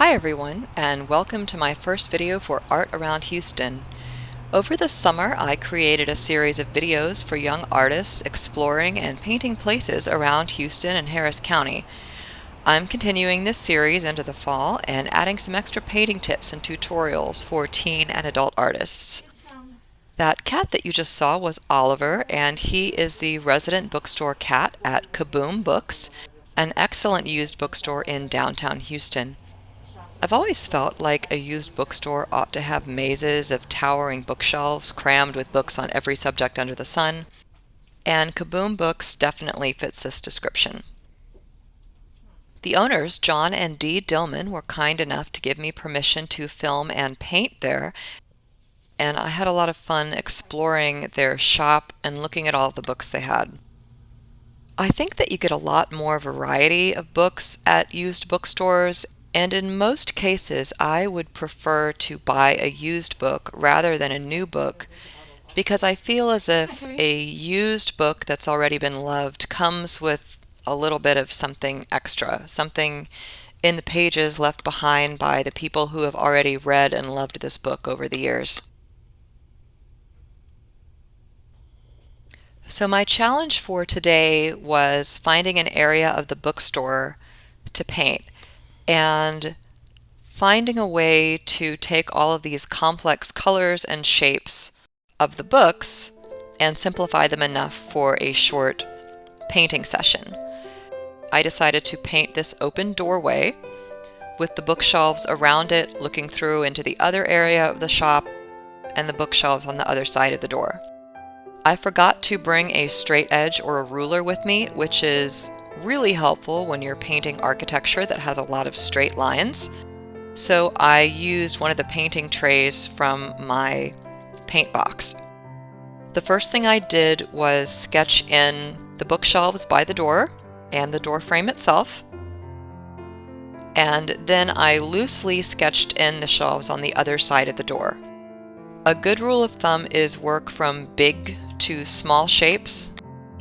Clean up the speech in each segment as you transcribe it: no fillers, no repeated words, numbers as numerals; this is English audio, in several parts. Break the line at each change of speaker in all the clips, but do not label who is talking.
Hi everyone, and welcome to my first video for Art Around Houston. Over the summer, I created a series of videos for young artists exploring and painting places around Houston and Harris County. I'm continuing this series into the fall and adding some extra painting tips and tutorials for teen and adult artists. That cat that you just saw was Oliver, and he is the resident bookstore cat at Kaboom Books, an excellent used bookstore in downtown Houston. I've always felt like a used bookstore ought to have mazes of towering bookshelves crammed with books on every subject under the sun, and Kaboom Books definitely fits this description. The owners, John and Dee Dillman, were kind enough to give me permission to film and paint there, and I had a lot of fun exploring their shop and looking at all the books they had. I think that you get a lot more variety of books at used bookstores, and in most cases I would prefer to buy a used book rather than a new book because I feel as if a used book that's already been loved comes with a little bit of something extra, something in the pages left behind by the people who have already read and loved this book over the years. So my challenge for today was finding an area of the bookstore to paint and finding a way to take all of these complex colors and shapes of the books and simplify them enough for a short painting session. I decided to paint this open doorway with the bookshelves around it looking through into the other area of the shop and the bookshelves on the other side of the door. I forgot to bring a straight edge or a ruler with me, which is really helpful when you're painting architecture that has a lot of straight lines. So I used one of the painting trays from my paint box. The first thing I did was sketch in the bookshelves by the door and the door frame itself. And then I loosely sketched in the shelves on the other side of the door. A good rule of thumb is work from big to small shapes.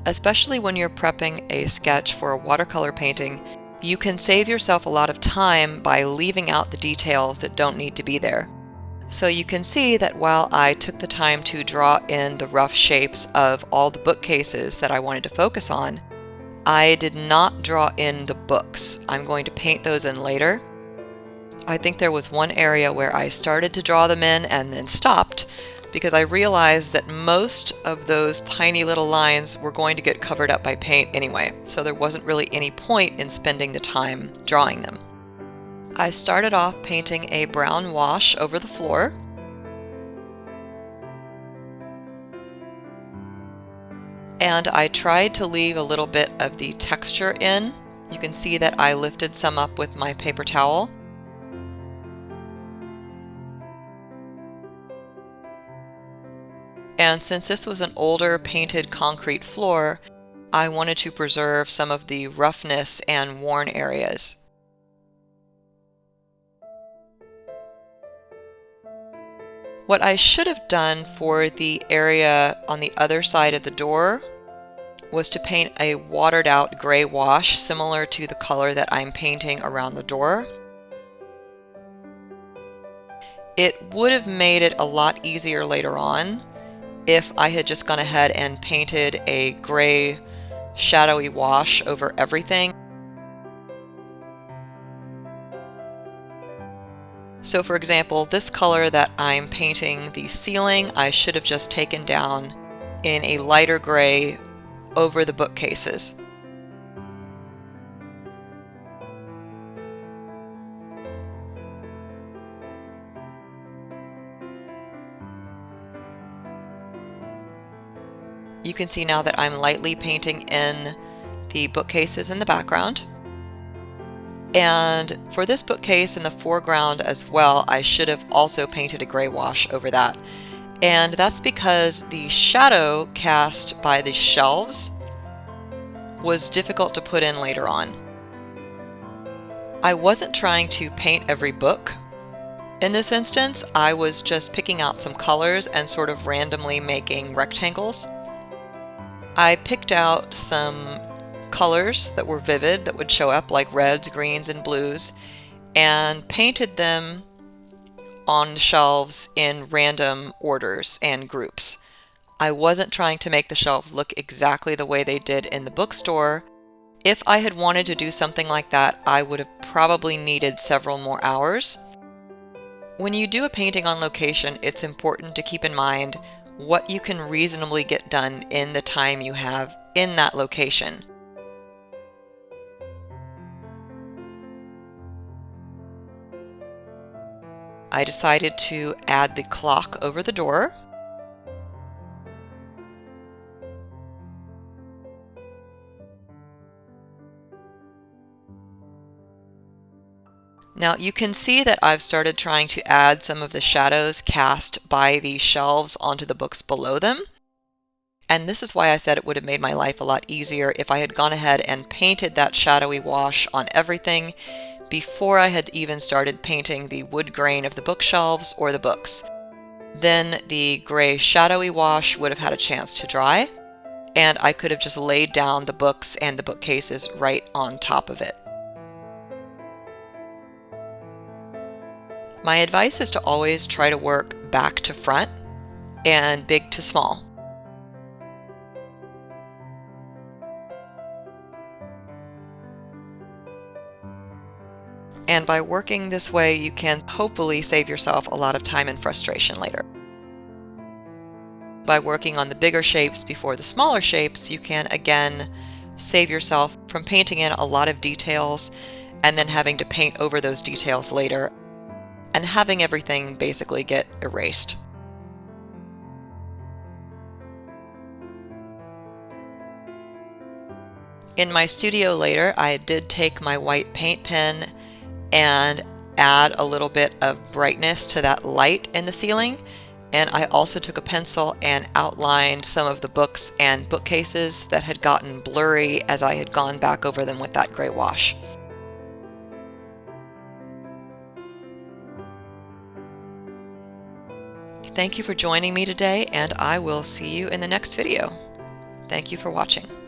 Especially when you're prepping a sketch for a watercolor painting, you can save yourself a lot of time by leaving out the details that don't need to be there. So you can see that while I took the time to draw in the rough shapes of all the bookcases that I wanted to focus on, I did not draw in the books. I'm going to paint those in later. I think there was one area where I started to draw them in and then stopped, because I realized that most of those tiny little lines were going to get covered up by paint anyway, so there wasn't really any point in spending the time drawing them. I started off painting a brown wash over the floor. And I tried to leave a little bit of the texture in. You can see that I lifted some up with my paper towel. And since this was an older painted concrete floor, I wanted to preserve some of the roughness and worn areas. What I should have done for the area on the other side of the door was to paint a watered out gray wash similar to the color that I'm painting around the door. It would have made it a lot easier later on if I had just gone ahead and painted a gray shadowy wash over everything. So for example, this color that I'm painting the ceiling, I should have just taken down in a lighter gray over the bookcases. You can see now that I'm lightly painting in the bookcases in the background. And for this bookcase in the foreground as well, I should have also painted a gray wash over that. And that's because the shadow cast by the shelves was difficult to put in later on. I wasn't trying to paint every book. In this instance, I was just picking out some colors and sort of randomly making rectangles. I picked out some colors that were vivid that would show up like reds, greens, and blues, and painted them on shelves in random orders and groups. I wasn't trying to make the shelves look exactly the way they did in the bookstore. If I had wanted to do something like that, I would have probably needed several more hours. When you do a painting on location, it's important to keep in mind what you can reasonably get done in the time you have in that location. I decided to add the clock over the door. Now you can see that I've started trying to add some of the shadows cast by the shelves onto the books below them. And this is why I said it would have made my life a lot easier if I had gone ahead and painted that shadowy wash on everything before I had even started painting the wood grain of the bookshelves or the books. Then the gray shadowy wash would have had a chance to dry, and I could have just laid down the books and the bookcases right on top of it. My advice is to always try to work back to front and big to small. And by working this way, you can hopefully save yourself a lot of time and frustration later. By working on the bigger shapes before the smaller shapes, you can again save yourself from painting in a lot of details and then having to paint over those details later and having everything basically get erased. In my studio later, I did take my white paint pen and add a little bit of brightness to that light in the ceiling. And I also took a pencil and outlined some of the books and bookcases that had gotten blurry as I had gone back over them with that gray wash. Thank you for joining me today, and I will see you in the next video. Thank you for watching.